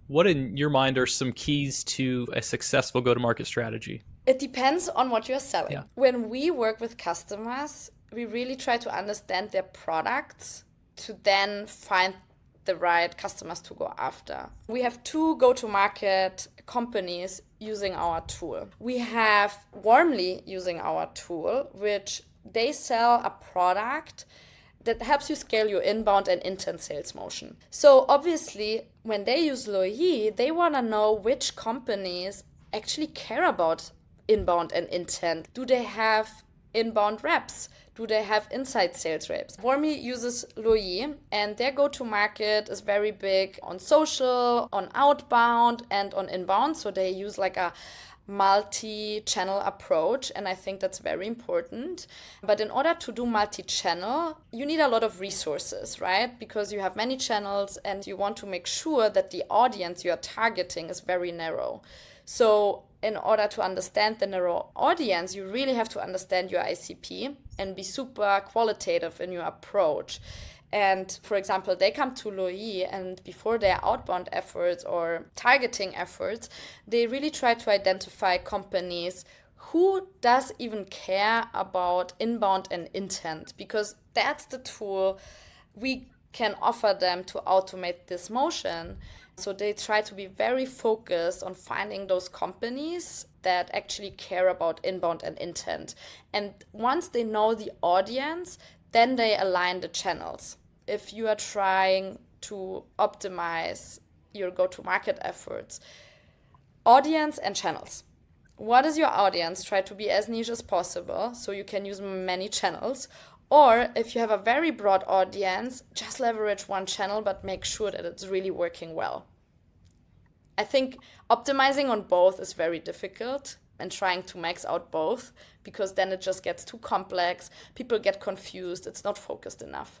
What in your mind are some keys to a successful go-to-market strategy? It depends on what you're selling. Yeah. When we work with customers, we really try to understand their products to then find the right customers to go after. We have two go to market companies using our tool. We have Warmly using our tool, which they sell a product that helps you scale your inbound and intent sales motion. So obviously, when they use Loyi, they want to know which companies actually care about inbound and intent. Do they have inbound reps? Do they have inside sales reps? Vormi uses Loyi, and their go-to market is very big on social, on outbound, and on inbound. So they use like a multi-channel approach, and I think that's very important. But in order to do multi-channel, you need a lot of resources, right? Because you have many channels and you want to make sure that the audience you are targeting is very narrow. So in order to understand the narrow audience, you really have to understand your ICP and be super qualitative in your approach. And for example, they come to Loyi, and before their outbound efforts or targeting efforts, they really try to identify companies who does even care about inbound and intent, because that's the tool we can offer them to automate this motion. So they try to be very focused on finding those companies that actually care about inbound and intent. And once they know the audience, then they align the channels. If you are trying to optimize your go-to-market efforts, audience and channels. What is your audience? Try to be as niche as possible so you can use many channels. Or if you have a very broad audience, just leverage one channel, but make sure that it's really working well. I think optimizing on both is very difficult, and trying to max out both, because then it just gets too complex. People get confused. It's not focused enough.